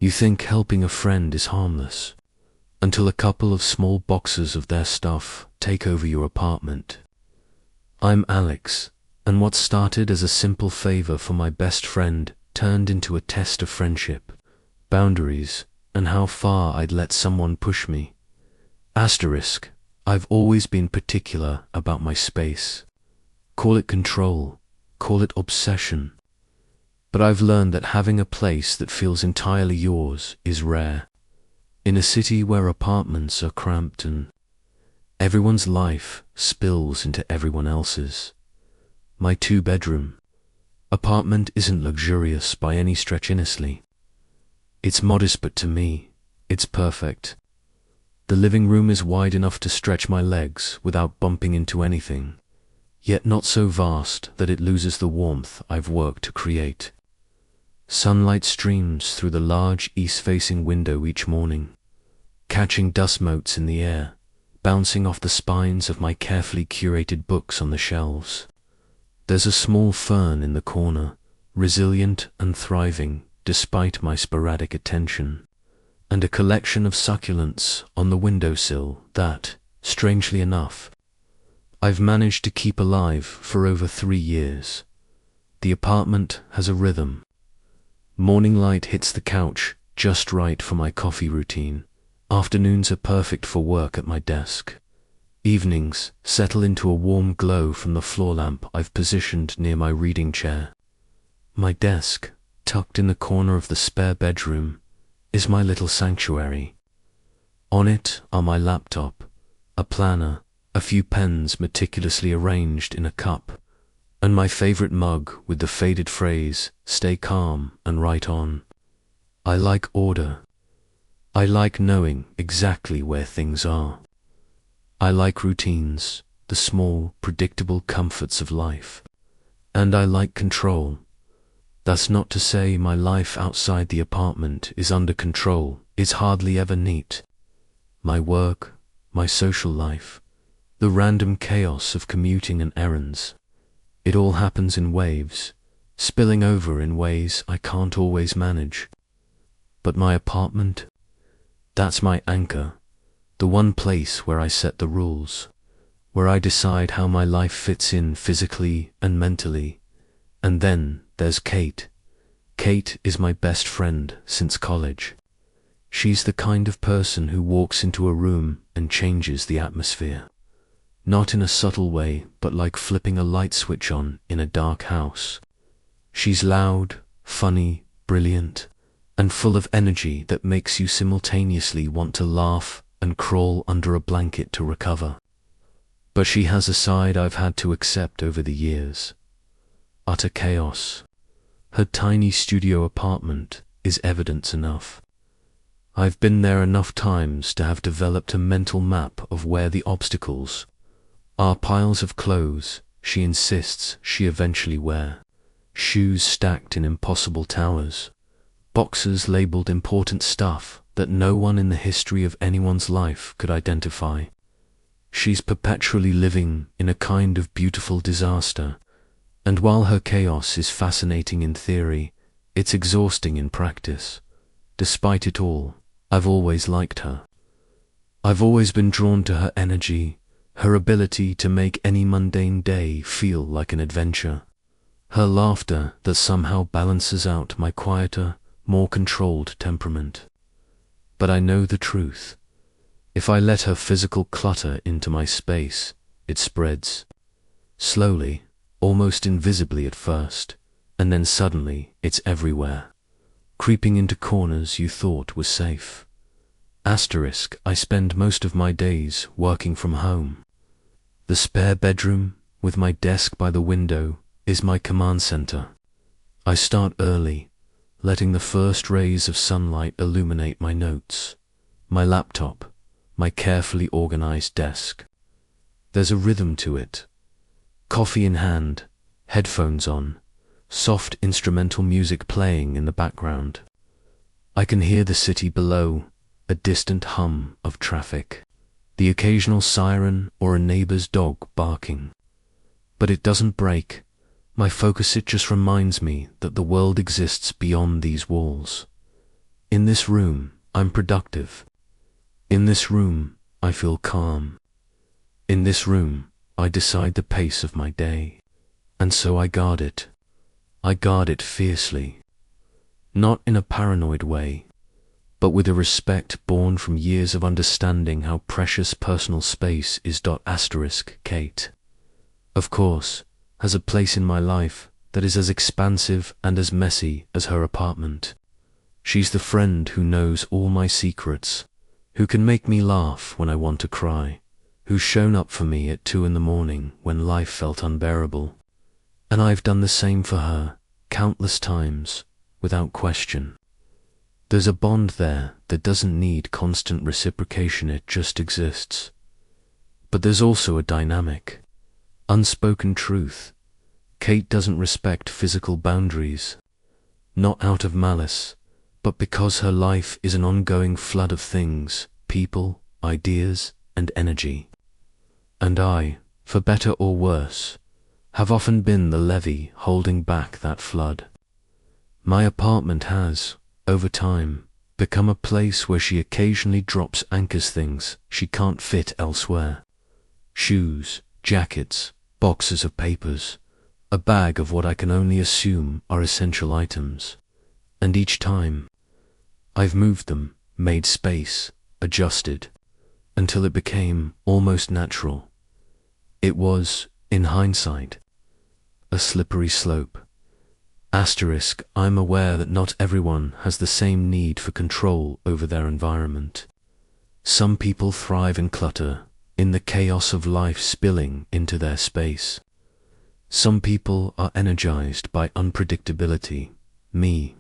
You think helping a friend is harmless, until a couple of small boxes of their stuff take over your apartment. I'm Alex, and what started as a simple favor for my best friend turned into a test of friendship, boundaries, and how far I'd let someone push me. Asterisk, I've always been particular about my space. Call it control, call it obsession. But I've learned that having a place that feels entirely yours is rare. In a city where apartments are cramped and everyone's life spills into everyone else's, my 2-bedroom apartment isn't luxurious by any stretch innocently. It's modest, but to me, it's perfect. The living room is wide enough to stretch my legs without bumping into anything, yet not so vast that it loses the warmth I've worked to create. Sunlight streams through the large east-facing window each morning, catching dust motes in the air, bouncing off the spines of my carefully curated books on the shelves. There's a small fern in the corner, resilient and thriving despite my sporadic attention, and a collection of succulents on the windowsill that, strangely enough, I've managed to keep alive for over 3 years. The apartment has a rhythm. Morning light hits the couch just right for my coffee routine. Afternoons are perfect for work at my desk. Evenings settle into a warm glow from the floor lamp I've positioned near my reading chair. My desk, tucked in the corner of the spare bedroom, is my little sanctuary. On it are my laptop, a planner, a few pens meticulously arranged in a cup, and my favorite mug with the faded phrase, "Stay calm and write on." I like order. I like knowing exactly where things are. I like routines, the small, predictable comforts of life. And I like control. That's not to say my life outside the apartment is under control. It's hardly ever neat. My work, my social life, the random chaos of commuting and errands, it all happens in waves, spilling over in ways I can't always manage. But my apartment, that's my anchor, the one place where I set the rules, where I decide how my life fits in physically and mentally. And then there's Kate. Kate is my best friend since college. She's the kind of person who walks into a room and changes the atmosphere. Not in a subtle way, but like flipping a light switch on in a dark house. She's loud, funny, brilliant, and full of energy that makes you simultaneously want to laugh and crawl under a blanket to recover. But she has a side I've had to accept over the years. Utter chaos. Her tiny studio apartment is evidence enough. I've been there enough times to have developed a mental map of where the obstacles are. Piles of clothes she insists she eventually wear, shoes stacked in impossible towers, boxes labeled important stuff that no one in the history of anyone's life could identify. She's perpetually living in a kind of beautiful disaster, and while her chaos is fascinating in theory, it's exhausting in practice. Despite it all, I've always liked her. I've always been drawn to her energy, her ability to make any mundane day feel like an adventure, her laughter that somehow balances out my quieter, more controlled temperament. But I know the truth. If I let her physical clutter into my space, it spreads. Slowly, almost invisibly at first, and then suddenly it's everywhere, creeping into corners you thought were safe. Asterisk, I spend most of my days working from home. The spare bedroom, with my desk by the window, is my command center. I start early, letting the first rays of sunlight illuminate my notes, my laptop, my carefully organized desk. There's a rhythm to it. Coffee in hand, headphones on, soft instrumental music playing in the background. I can hear the city below, a distant hum of traffic, the occasional siren or a neighbor's dog barking. But it doesn't break my focus. It just reminds me that the world exists beyond these walls. In this room, I'm productive. In this room, I feel calm. In this room, I decide the pace of my day. And so I guard it. I guard it fiercely. Not in a paranoid way, but with a respect born from years of understanding how precious personal space is. Kate, of course, has a place in my life that is as expansive and as messy as her apartment. She's the friend who knows all my secrets, who can make me laugh when I want to cry, who's shown up for me at 2 a.m. when life felt unbearable. And I've done the same for her countless times, without question. There's a bond there that doesn't need constant reciprocation, it just exists. But there's also a dynamic, unspoken truth. Kate doesn't respect physical boundaries, not out of malice, but because her life is an ongoing flood of things, people, ideas, and energy. And I, for better or worse, have often been the levee holding back that flood. My apartment has, over time, become a place where she occasionally drops anchors, things she can't fit elsewhere. Shoes, jackets, boxes of papers, a bag of what I can only assume are essential items. And each time, I've moved them, made space, adjusted, until it became almost natural. It was, in hindsight, a slippery slope. I'm aware that not everyone has the same need for control over their environment. Some people thrive in clutter, in the chaos of life spilling into their space. Some people are energized by unpredictability. Me,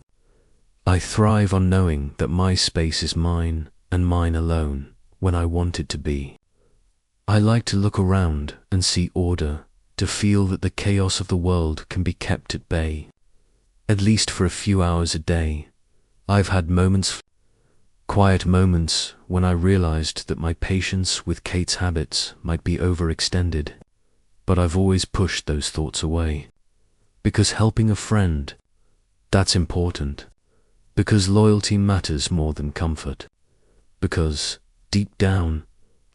I thrive on knowing that my space is mine and mine alone when I want it to be. I like to look around and see order, to feel that the chaos of the world can be kept at bay, at least for a few hours a day. I've had quiet moments, when I realized that my patience with Kate's habits might be overextended, but I've always pushed those thoughts away. Because helping a friend, that's important. Because loyalty matters more than comfort. Because, deep down,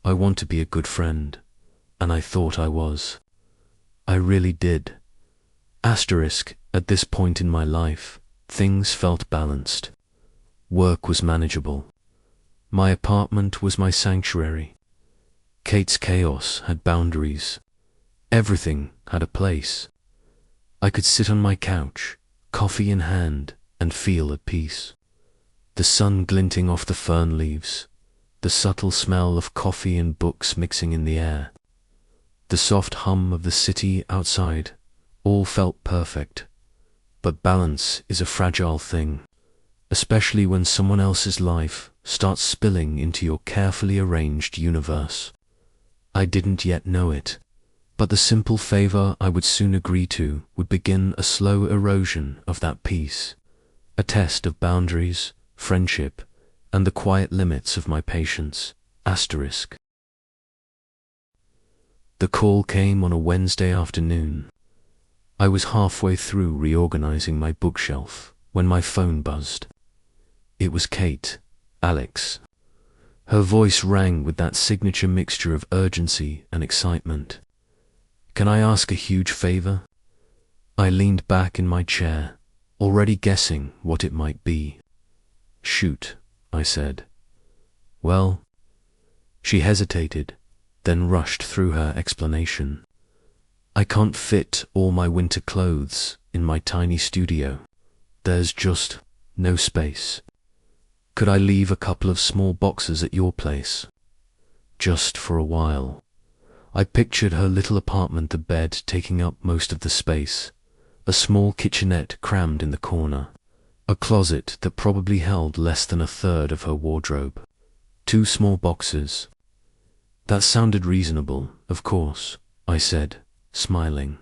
I want to be a good friend, and I thought I was. I really did. At this point in my life, things felt balanced. Work was manageable. My apartment was my sanctuary. Kate's chaos had boundaries. Everything had a place. I could sit on my couch, coffee in hand, and feel at peace. The sun glinting off the fern leaves, the subtle smell of coffee and books mixing in the air, the soft hum of the city outside, all felt perfect. But balance is a fragile thing, especially when someone else's life starts spilling into your carefully arranged universe. I didn't yet know it, but the simple favor I would soon agree to would begin a slow erosion of that peace, a test of boundaries, friendship, and the quiet limits of my patience. The call came on a Wednesday afternoon. I was halfway through reorganizing my bookshelf when my phone buzzed. It was Kate, Alex. Her voice rang with that signature mixture of urgency and excitement. "Can I ask a huge favor?" I leaned back in my chair, already guessing what it might be. "Shoot," I said. "Well," she hesitated, then rushed through her explanation. "I can't fit all my winter clothes in my tiny studio. There's just no space. Could I leave a couple of small boxes at your place? Just for a while." I pictured her little apartment, the bed taking up most of the space, a small kitchenette crammed in the corner, a closet that probably held less than a third of her wardrobe, 2 small boxes. That sounded reasonable, of course, I said, smiling.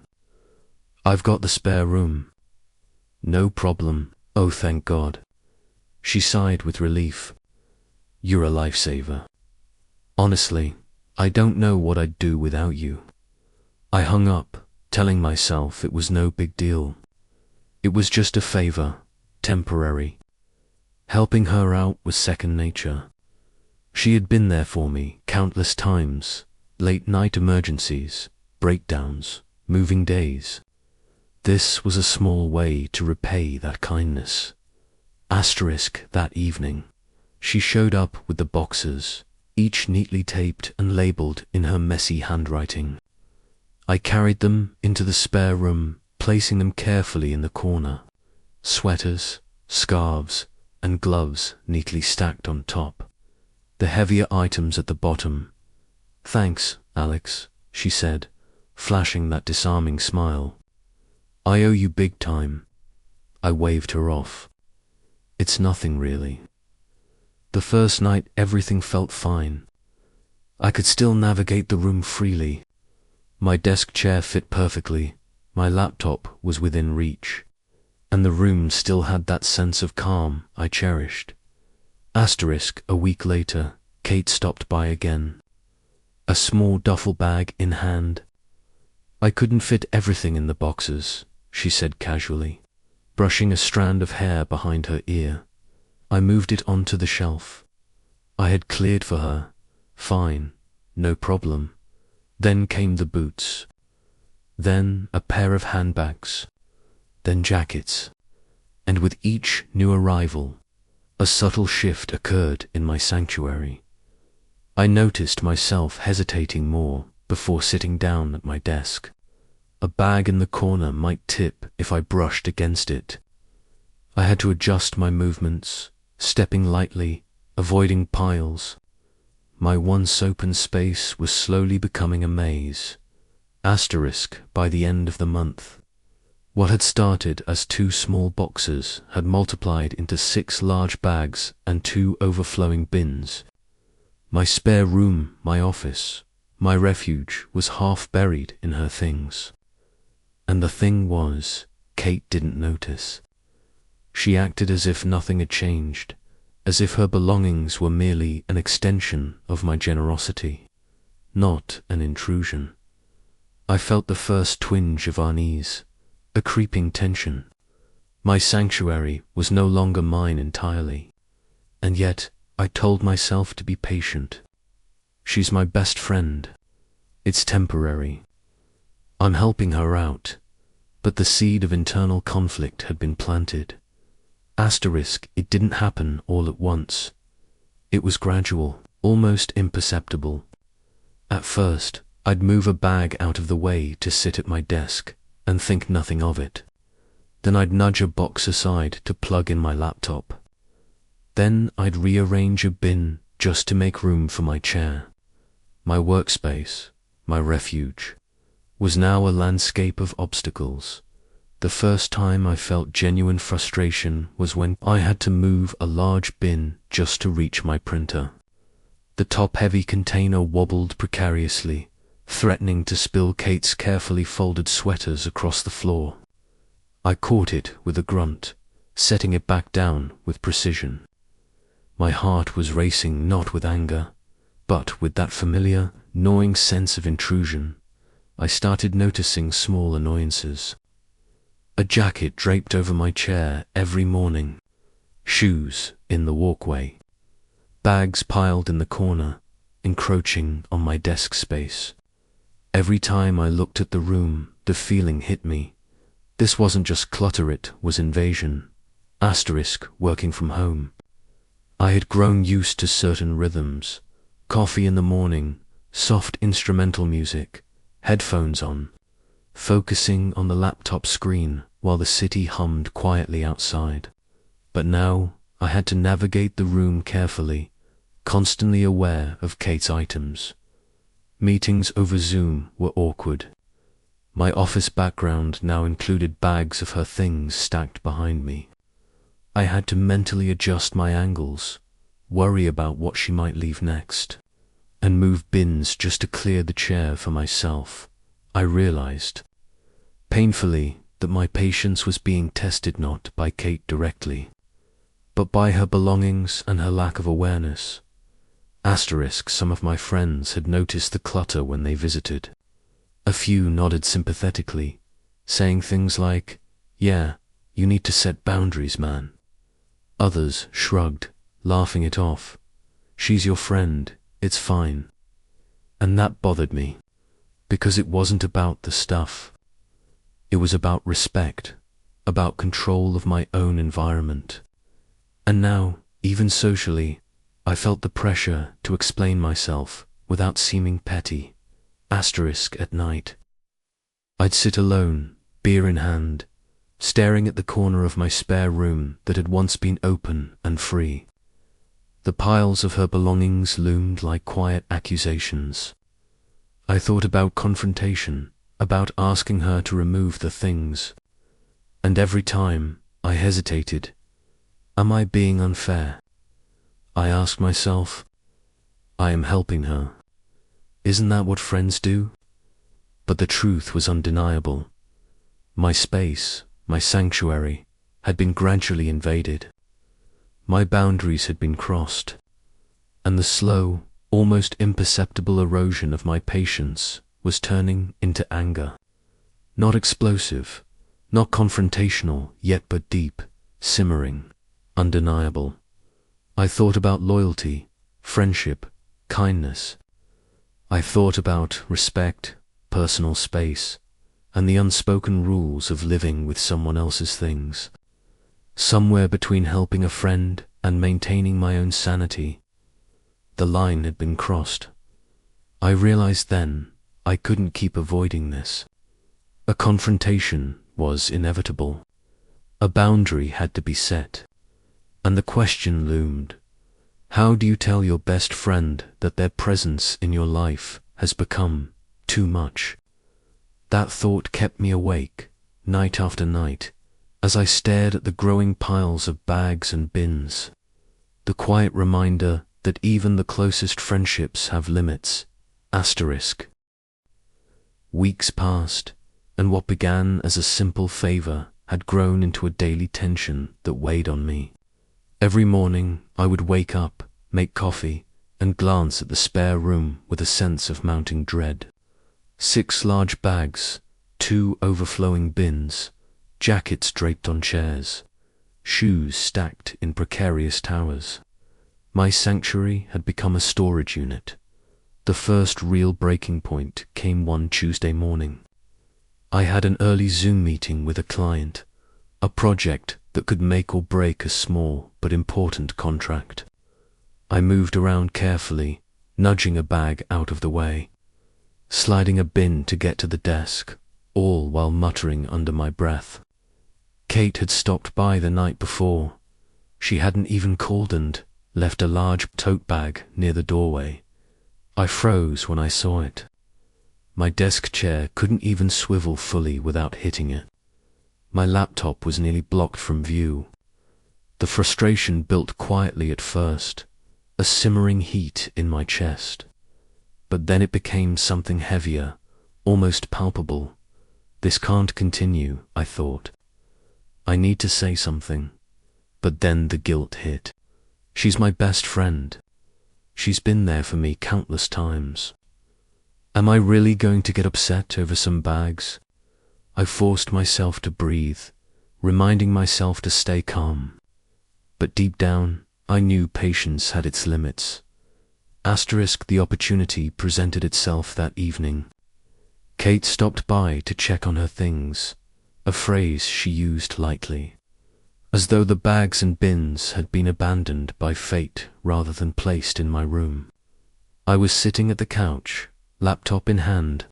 "I've got the spare room." "No problem, oh thank God." She sighed with relief. "You're a lifesaver. Honestly, I don't know what I'd do without you." I hung up, telling myself it was no big deal. It was just a favor, temporary. Helping her out was second nature. She had been there for me countless times, late-night emergencies, breakdowns, moving days. This was a small way to repay that kindness. Asterisk that evening, she showed up with the boxes, each neatly taped and labeled in her messy handwriting. I carried them into the spare room, placing them carefully in the corner. Sweaters, scarves, and gloves neatly stacked on top. The heavier items at the bottom. "Thanks, Alex," she said, flashing that disarming smile. "I owe you big time." I waved her off. "It's nothing really." The first night everything felt fine. I could still navigate the room freely. My desk chair fit perfectly, my laptop was within reach, and the room still had that sense of calm I cherished. Asterisk, a week later, Kate stopped by again, a small duffel bag in hand. "I couldn't fit everything in the boxes," she said casually, brushing a strand of hair behind her ear. I moved it onto the shelf. I had cleared for her. Fine, no problem. Then came the boots. Then a pair of handbags. Then jackets. And with each new arrival, a subtle shift occurred in my sanctuary. I noticed myself hesitating more before sitting down at my desk. A bag in the corner might tip if I brushed against it. I had to adjust my movements, stepping lightly, avoiding piles. My once open space was slowly becoming a maze. Asterisk, by the end of the month, what had started as 2 small boxes had multiplied into 6 large bags and 2 overflowing bins. My spare room, my office, my refuge was half buried in her things. And the thing was, Kate didn't notice. She acted as if nothing had changed, as if her belongings were merely an extension of my generosity, not an intrusion. I felt the first twinge of unease, a creeping tension. My sanctuary was no longer mine entirely, and yet I told myself to be patient. She's my best friend. It's temporary. I'm helping her out, but the seed of internal conflict had been planted. Asterisk, it didn't happen all at once. It was gradual, almost imperceptible. At first, I'd move a bag out of the way to sit at my desk and think nothing of it. Then I'd nudge a box aside to plug in my laptop. Then I'd rearrange a bin just to make room for my chair. My workspace, my refuge, was now a landscape of obstacles. The first time I felt genuine frustration was when I had to move a large bin just to reach my printer. The top-heavy container wobbled precariously, threatening to spill Kate's carefully folded sweaters across the floor. I caught it with a grunt, setting it back down with precision. My heart was racing not with anger, but with that familiar, gnawing sense of intrusion. I started noticing small annoyances. A jacket draped over my chair every morning, shoes in the walkway, bags piled in the corner, encroaching on my desk space. Every time I looked at the room, the feeling hit me. This wasn't just clutter, it was invasion. Asterisk, working from home. I had grown used to certain rhythms. Coffee in the morning, soft instrumental music, headphones on, focusing on the laptop screen while the city hummed quietly outside. But now I had to navigate the room carefully, constantly aware of Kate's items. Meetings over Zoom were awkward. My office background now included bags of her things stacked behind me. I had to mentally adjust my angles, worry about what she might leave next, and move bins just to clear the chair for myself. I realized, painfully, that my patience was being tested not by Kate directly, but by her belongings and her lack of awareness. Asterisk, some of my friends had noticed the clutter when they visited. A few nodded sympathetically, saying things like, "Yeah, you need to set boundaries, man." Others shrugged, laughing it off. She's your friend, it's fine. And that bothered me, because it wasn't about the stuff. It was about respect, about control of my own environment. And now, even socially, I felt the pressure to explain myself without seeming petty. At night. I'd sit alone, beer in hand, staring at the corner of my spare room that had once been open and free. The piles of her belongings loomed like quiet accusations. I thought about confrontation, about asking her to remove the things. And every time I hesitated. Am I being unfair? I asked myself. I am helping her. Isn't that what friends do? But the truth was undeniable. My space, my sanctuary, had been gradually invaded. My boundaries had been crossed, and the slow, almost imperceptible erosion of my patience was turning into anger. Not explosive, not confrontational, yet but deep, simmering, undeniable. I thought about loyalty, friendship, kindness. I thought about respect, personal space, and the unspoken rules of living with someone else's things. Somewhere between helping a friend and maintaining my own sanity, the line had been crossed. I realized then I couldn't keep avoiding this. A confrontation was inevitable. A boundary had to be set. And the question loomed, how do you tell your best friend that their presence in your life has become too much? That thought kept me awake, night after night, as I stared at the growing piles of bags and bins. The quiet reminder that even the closest friendships have limits. Weeks passed, and what began as a simple favor had grown into a daily tension that weighed on me. Every morning I would wake up, make coffee, and glance at the spare room with a sense of mounting dread. 6 large bags, 2 overflowing bins, jackets draped on chairs, shoes stacked in precarious towers. My sanctuary had become a storage unit. The first real breaking point came one Tuesday morning. I had an early Zoom meeting with a client, a project that could make or break a small but important contract. I moved around carefully, nudging a bag out of the way, sliding a bin to get to the desk, all while muttering under my breath. Kate had stopped by the night before. She hadn't even called and left a large tote bag near the doorway. I froze when I saw it. My desk chair couldn't even swivel fully without hitting it. My laptop was nearly blocked from view. The frustration built quietly at first, a simmering heat in my chest. But then it became something heavier, almost palpable. This can't continue, I thought. I need to say something. But then the guilt hit. She's my best friend. She's been there for me countless times. Am I really going to get upset over some bags? I forced myself to breathe, reminding myself to stay calm. But deep down, I knew patience had its limits. The opportunity presented itself that evening. Kate stopped by to check on her things, a phrase she used lightly, as though the bags and bins had been abandoned by fate rather than placed in my room. I was sitting at the couch, laptop in hand,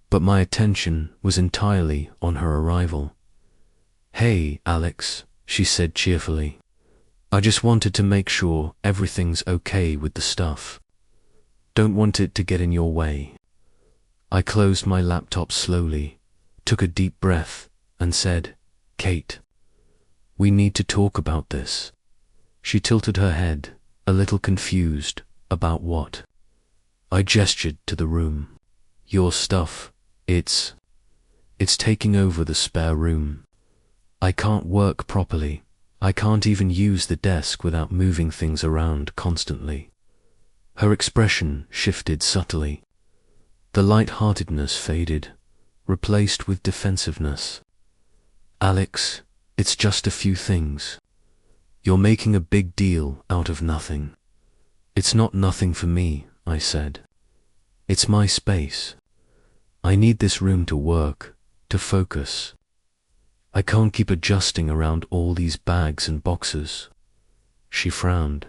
but my attention was entirely on her arrival. "Hey, Alex," she said cheerfully. "I just wanted to make sure everything's okay with the stuff. Don't want it to get in your way." I closed my laptop slowly, took a deep breath, and said, "Kate, we need to talk about this." She tilted her head, a little confused. "About what?" I gestured to the room. "Your stuff. It's taking over the spare room. I can't work properly. I can't even use the desk without moving things around constantly." Her expression shifted subtly. The light-heartedness faded, replaced with defensiveness. "Alex, it's just a few things. You're making a big deal out of nothing. It's not nothing for me, I said. It's my space. I need this room to work, to focus. I can't keep adjusting around all these bags and boxes. She frowned.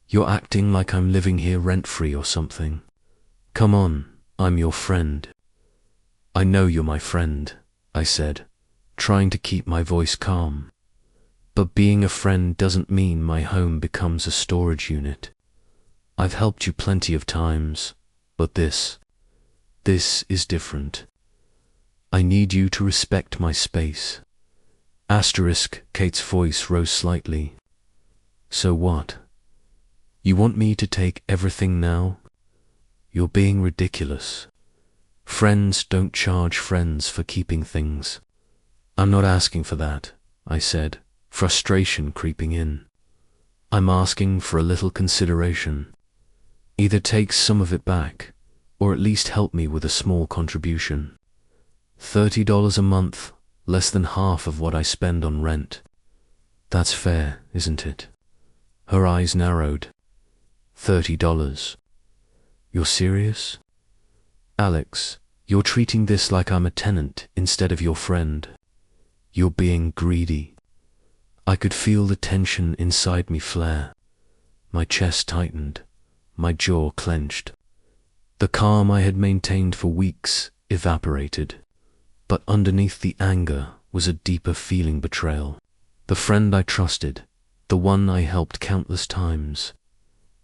You're acting like I'm living here rent-free or something. Come on, I'm your friend. I know you're my friend, I said, trying to keep my voice calm. But being a friend doesn't mean my home becomes a storage unit. I've helped you plenty of times, but this is different. I need you to respect my space. Asterisk, Kate's voice rose slightly. So what? You want me to take everything now? You're being ridiculous. Friends don't charge friends for keeping things. I'm not asking for that, I said, frustration creeping in. I'm asking for a little consideration. Either take some of it back, or at least help me with a small contribution. $30 a month, less than half of what I spend on rent. That's fair, isn't it? Her eyes narrowed. $30. You're serious? Alex, you're treating this like I'm a tenant instead of your friend. You're being greedy. I could feel the tension inside me flare. My chest tightened. My jaw clenched. The calm I had maintained for weeks evaporated, but underneath the anger was a deeper feeling betrayal. The friend I trusted, the one I helped countless times,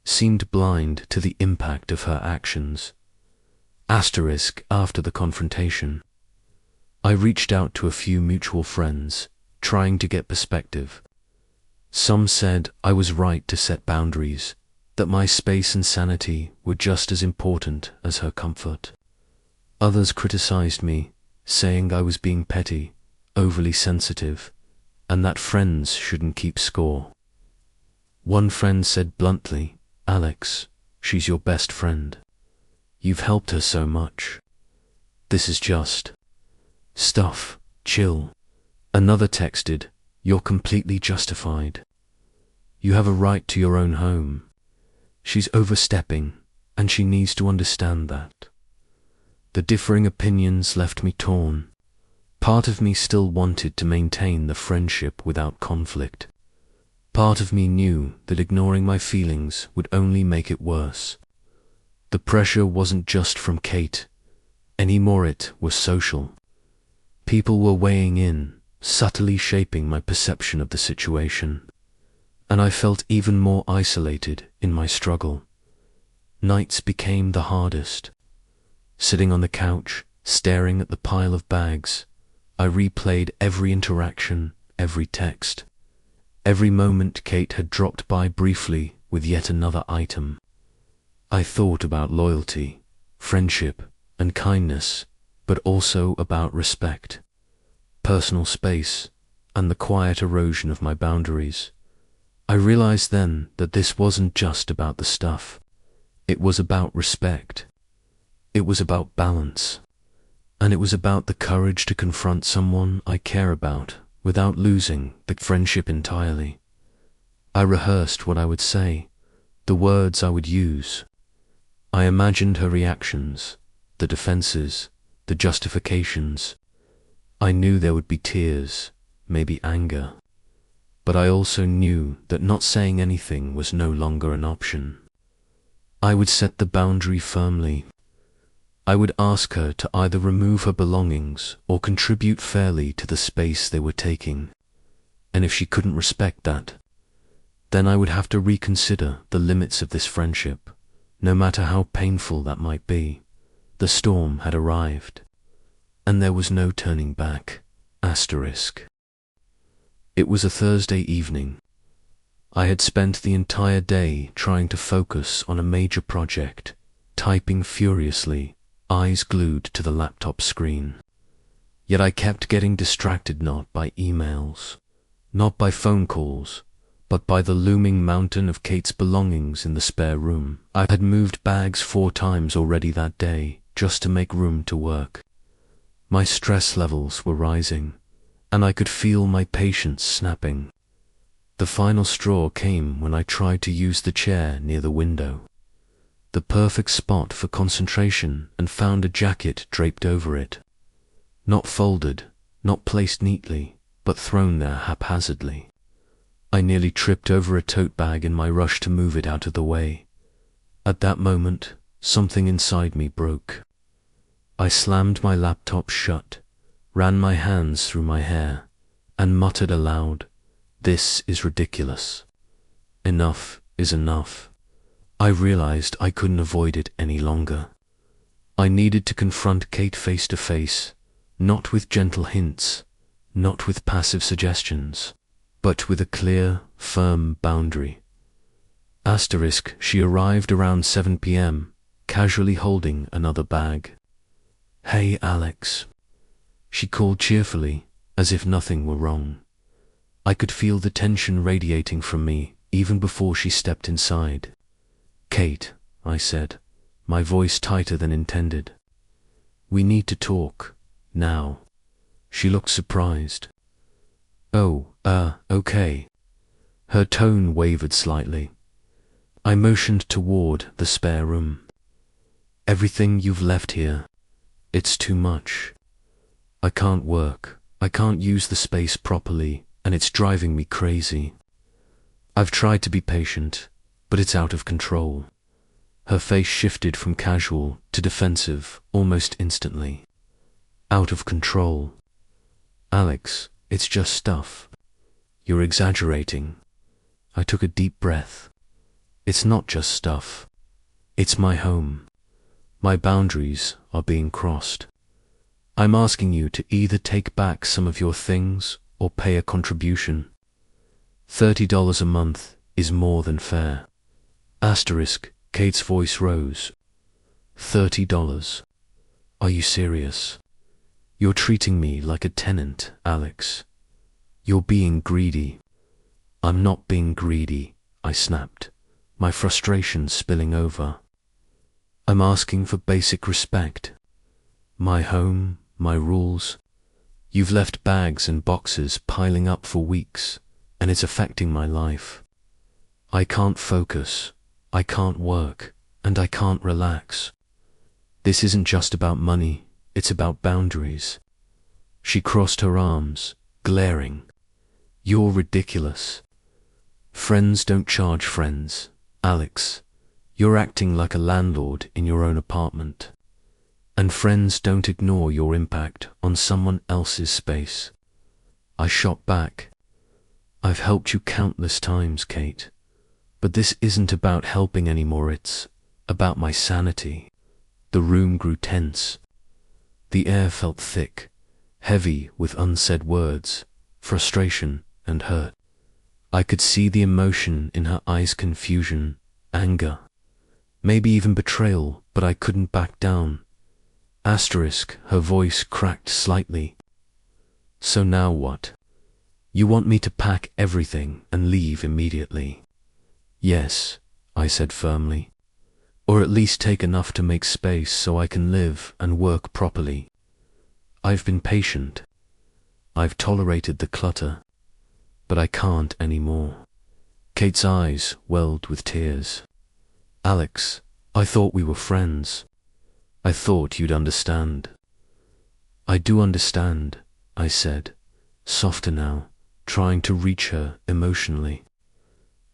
seemed blind to the impact of her actions. Asterisk after the confrontation. I reached out to a few mutual friends, trying to get perspective. Some said I was right to set boundaries, that my space and sanity were just as important as her comfort. Others criticized me, saying I was being petty, overly sensitive, and that friends shouldn't keep score. One friend said bluntly, Alex, she's your best friend. You've helped her so much. This is just stuff, chill. Another texted, you're completely justified. You have a right to your own home. She's overstepping, and she needs to understand that. The differing opinions left me torn. Part of me still wanted to maintain the friendship without conflict. Part of me knew that ignoring my feelings would only make it worse. The pressure wasn't just from Kate. Anymore it was social. People were weighing in, subtly shaping my perception of the situation. And I felt even more isolated in my struggle. Nights became the hardest. Sitting on the couch, staring at the pile of bags, I replayed every interaction, every text. Every moment Kate had dropped by briefly with yet another item. I thought about loyalty, friendship, and kindness, but also about respect, personal space, and the quiet erosion of my boundaries. I realized then that this wasn't just about the stuff. It was about respect. It was about balance. And it was about the courage to confront someone I care about without losing the friendship entirely. I rehearsed what I would say, the words I would use. I imagined her reactions, the defenses, the justifications. I knew there would be tears, maybe anger. But I also knew that not saying anything was no longer an option. I would set the boundary firmly. I would ask her to either remove her belongings or contribute fairly to the space they were taking. And if she couldn't respect that, then I would have to reconsider the limits of this friendship, no matter how painful that might be. The storm had arrived, and there was no turning back. Asterisk. It was a Thursday evening. I had spent the entire day trying to focus on a major project, typing furiously, eyes glued to the laptop screen. Yet I kept getting distracted not by emails, not by phone calls, but by the looming mountain of Kate's belongings in the spare room. I had moved bags 4 times already that day, just to make room to work. My stress levels were rising, and I could feel my patience snapping. The final straw came when I tried to use the chair near the window, the perfect spot for concentration, and found a jacket draped over it. Not folded, not placed neatly, but thrown there haphazardly. I nearly tripped over a tote bag in my rush to move it out of the way. At that moment, something inside me broke. I slammed my laptop shut, ran my hands through my hair, and muttered aloud, "This is ridiculous. Enough is enough." I realized I couldn't avoid it any longer. I needed to confront Kate face to face, not with gentle hints, not with passive suggestions, but with a clear, firm boundary. She arrived around 7 p.m., casually holding another bag. "Hey, Alex," she called cheerfully, as if nothing were wrong. I could feel the tension radiating from me even before she stepped inside. "Kate," I said, my voice tighter than intended. "We need to talk, now." She looked surprised. "Oh, okay." Her tone wavered slightly. I motioned toward the spare room. "Everything you've left here, it's too much. I can't work, I can't use the space properly, and it's driving me crazy. I've tried to be patient, but it's out of control." Her face shifted from casual to defensive almost instantly. "Out of control? Alex, it's just stuff. You're exaggerating." I took a deep breath. "It's not just stuff. It's my home. My boundaries are being crossed. I'm asking you to either take back some of your things or pay a contribution. $30 a month is more than fair." Kate's voice rose. $30? Are you serious? You're treating me like a tenant, Alex. You're being greedy." "I'm not being greedy," I snapped, my frustration spilling over. "I'm asking for basic respect. My home, my rules. You've left bags and boxes piling up for weeks, and it's affecting my life. I can't focus, I can't work, and I can't relax. This isn't just about money, it's about boundaries." She crossed her arms, glaring. "You're ridiculous. Friends don't charge friends, Alex. You're acting like a landlord in your own apartment. And friends don't ignore your impact on someone else's space." I shot back. "I've helped you countless times, Kate. But this isn't about helping anymore, it's about my sanity." The room grew tense. The air felt thick, heavy with unsaid words, frustration and hurt. I could see the emotion in her eyes: confusion, anger, maybe even betrayal, but I couldn't back down. Her voice cracked slightly. "So now what? You want me to pack everything and leave immediately?" "Yes," I said firmly. "Or at least take enough to make space so I can live and work properly. I've been patient. I've tolerated the clutter. But I can't anymore." Kate's eyes welled with tears. "Alex, I thought we were friends. I thought you'd understand." "I do understand," I said, softer now, trying to reach her emotionally.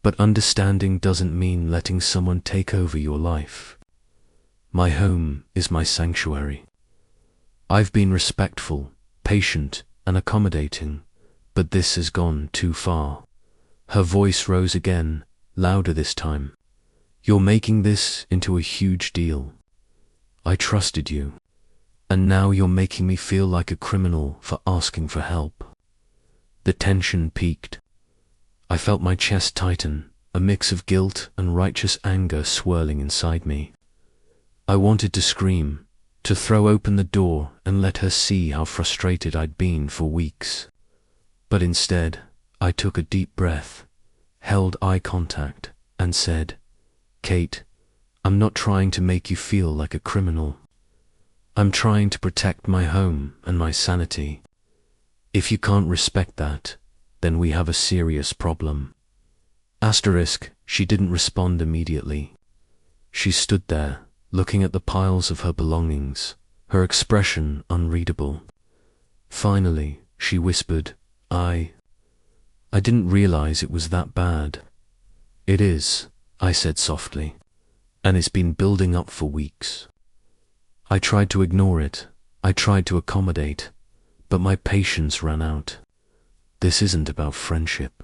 "But understanding doesn't mean letting someone take over your life. My home is my sanctuary. I've been respectful, patient, and accommodating, but this has gone too far." Her voice rose again, louder this time. "You're making this into a huge deal. I trusted you, and now you're making me feel like a criminal for asking for help." The tension peaked. I felt my chest tighten, a mix of guilt and righteous anger swirling inside me. I wanted to scream, to throw open the door and let her see how frustrated I'd been for weeks. But instead, I took a deep breath, held eye contact, and said, "Kate, I'm not trying to make you feel like a criminal. I'm trying to protect my home and my sanity. If you can't respect that, then we have a serious problem." Asterisk, she didn't respond immediately. She stood there, looking at the piles of her belongings, her expression unreadable. Finally, she whispered, I didn't realize it was that bad. It is, I said softly, and it's been building up for weeks. I tried to ignore it, I tried to accommodate, but my patience ran out. This isn't about friendship.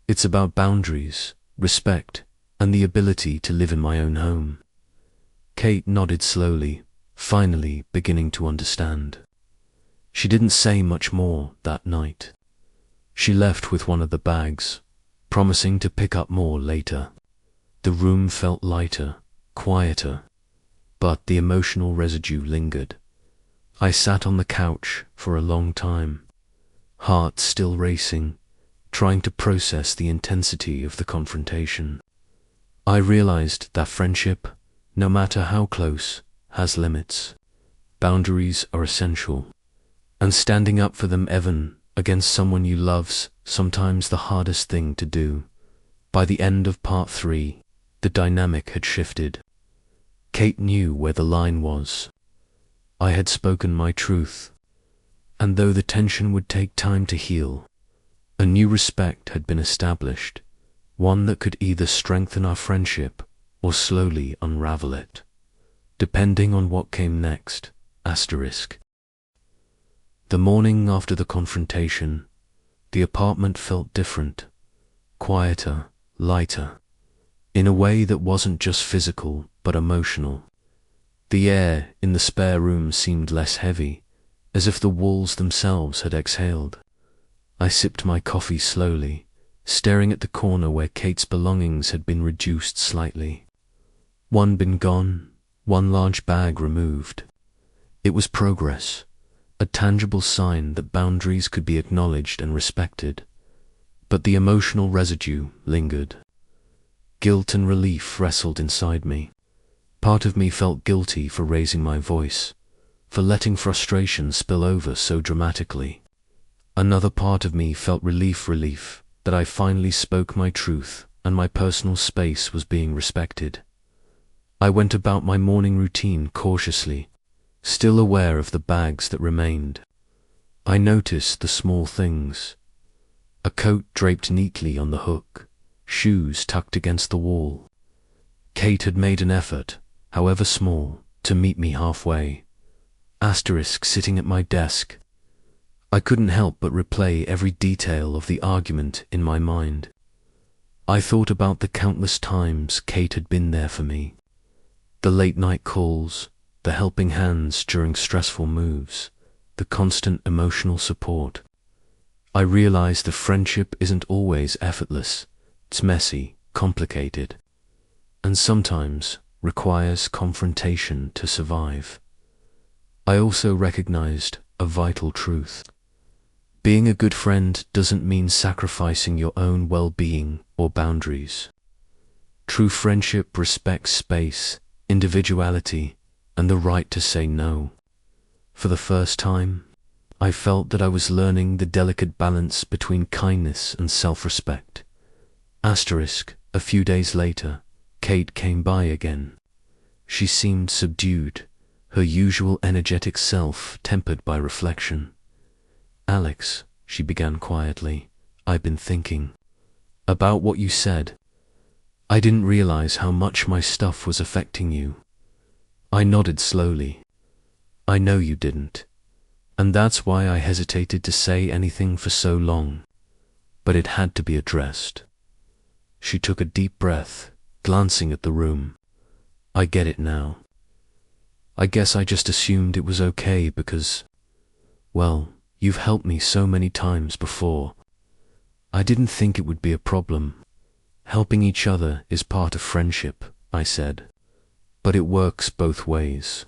It's about boundaries, respect, and the ability to live in my own home. Kate nodded slowly, finally beginning to understand. She didn't say much more that night. She left with one of the bags, promising to pick up more later. The room felt lighter, quieter, but the emotional residue lingered. I sat on the couch for a long time, heart still racing, trying to process the intensity of the confrontation. I realized that friendship, no matter how close, has limits. Boundaries are essential, and standing up for them even against someone you love's sometimes the hardest thing to do. By the end of part 3, the dynamic had shifted. Kate knew where the line was. I had spoken my truth, and though the tension would take time to heal, a new respect had been established, one that could either strengthen our friendship or slowly unravel it, depending on what came next. Asterisk. The morning after the confrontation, the apartment felt different, quieter, lighter, in a way that wasn't just physical but emotional. The air in the spare room seemed less heavy, as if the walls themselves had exhaled. I sipped my coffee slowly, staring at the corner where Kate's belongings had been reduced slightly. One bin gone, one large bag removed. It was progress, a tangible sign that boundaries could be acknowledged and respected. But the emotional residue lingered. Guilt and relief wrestled inside me. Part of me felt guilty for raising my voice, for letting frustration spill over so dramatically. Another part of me felt relief that I finally spoke my truth and my personal space was being respected. I went about my morning routine cautiously, still aware of the bags that remained. I noticed the small things. A coat draped neatly on the hook, shoes tucked against the wall. Kate had made an effort, however small, to meet me halfway. Asterisk sitting at my desk. I couldn't help but replay every detail of the argument in my mind. I thought about the countless times Kate had been there for me. The late-night calls, the helping hands during stressful moves, the constant emotional support. I realized that friendship isn't always effortless. It's messy, complicated, and sometimes requires confrontation to survive. I also recognized a vital truth. Being a good friend doesn't mean sacrificing your own well-being or boundaries. True friendship respects space, individuality, and the right to say no. For the first time, I felt that I was learning the delicate balance between kindness and self-respect. Asterisk, a few days later, Kate came by again. She seemed subdued, her usual energetic self tempered by reflection. Alex, she began quietly, I've been thinking about what you said. I didn't realize how much my stuff was affecting you. I nodded slowly. I know you didn't. And that's why I hesitated to say anything for so long. But it had to be addressed. She took a deep breath, glancing at the room. I get it now. I guess I just assumed it was okay because, well, you've helped me so many times before. I didn't think it would be a problem. Helping each other is part of friendship, I said. But it works both ways.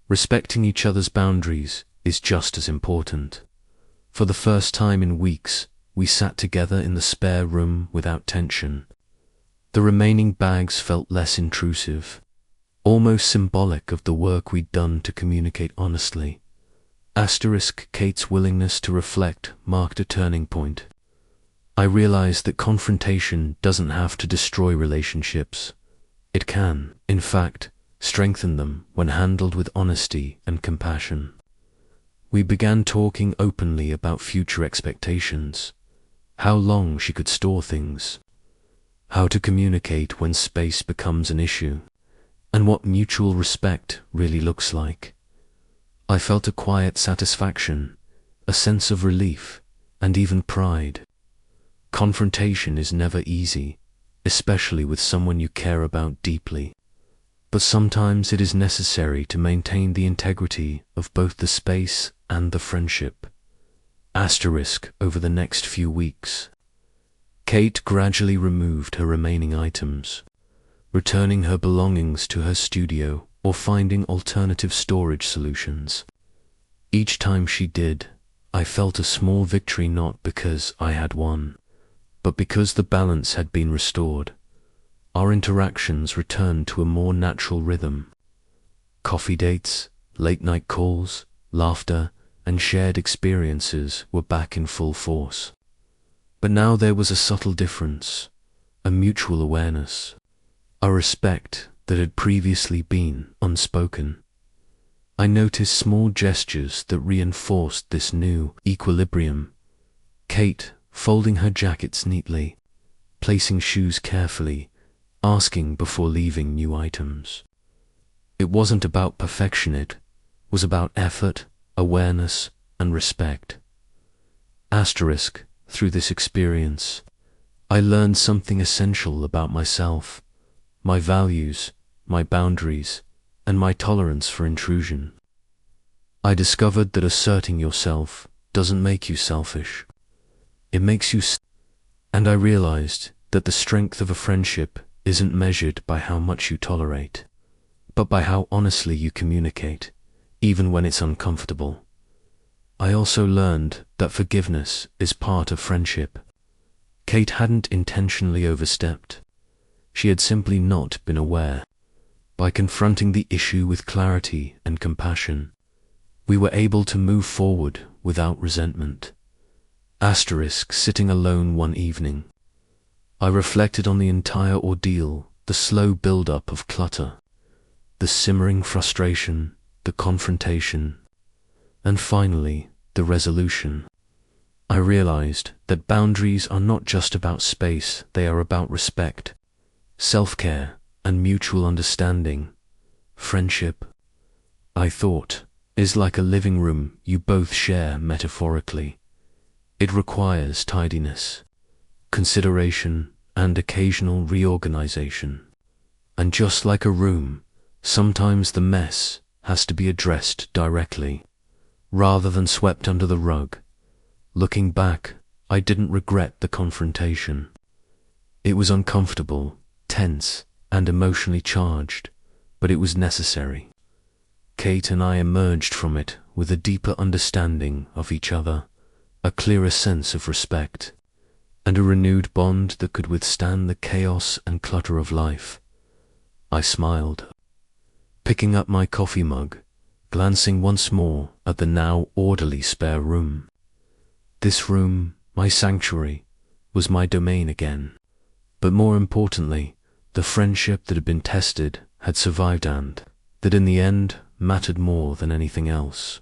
Respecting each other's boundaries is just as important. For the first time in weeks, we sat together in the spare room without tension. The remaining bags felt less intrusive, almost symbolic of the work we'd done to communicate honestly. Asterisk Kate's willingness to reflect marked a turning point. I realized that confrontation doesn't have to destroy relationships. It can, in fact, strengthen them when handled with honesty and compassion. We began talking openly about future expectations, how long she could store things, how to communicate when space becomes an issue, and what mutual respect really looks like. I felt a quiet satisfaction, a sense of relief, and even pride. Confrontation is never easy, especially with someone you care about deeply. But sometimes it is necessary to maintain the integrity of both the space and the friendship. Over the next few weeks, Kate gradually removed her remaining items, returning her belongings to her studio or finding alternative storage solutions. Each time she did, I felt a small victory, not because I had won, but because the balance had been restored. Our interactions returned to a more natural rhythm. Coffee dates, late-night calls, laughter, and shared experiences were back in full force. But now there was a subtle difference, a mutual awareness, a respect that had previously been unspoken. I noticed small gestures that reinforced this new equilibrium. Kate folding her jackets neatly, placing shoes carefully, asking before leaving new items. It wasn't about perfection, it was about effort, awareness, and respect. Through this experience, I learned something essential about myself, my values, my boundaries, and my tolerance for intrusion. I discovered that asserting yourself doesn't make you selfish. It makes you and I realized that the strength of a friendship isn't measured by how much you tolerate, but by how honestly you communicate, even when it's uncomfortable. I also learned that forgiveness is part of friendship. Kate hadn't intentionally overstepped. She had simply not been aware. By confronting the issue with clarity and compassion, we were able to move forward without resentment. Sitting alone one evening, I reflected on the entire ordeal, the slow build-up of clutter, the simmering frustration, the confrontation, and finally, the resolution. I realized that boundaries are not just about space, they are about respect, self-care, and mutual understanding. Friendship, I thought, is like a living room you both share metaphorically. It requires tidiness, consideration, and occasional reorganization. And just like a room, sometimes the mess has to be addressed directly, rather than swept under the rug. Looking back, I didn't regret the confrontation. It was uncomfortable, tense, and emotionally charged, but it was necessary. Kate and I emerged from it with a deeper understanding of each other, a clearer sense of respect, and a renewed bond that could withstand the chaos and clutter of life. I smiled, picking up my coffee mug, glancing once more at the now orderly spare room. This room, my sanctuary, was my domain again, but more importantly, the friendship that had been tested had survived and that in the end mattered more than anything else.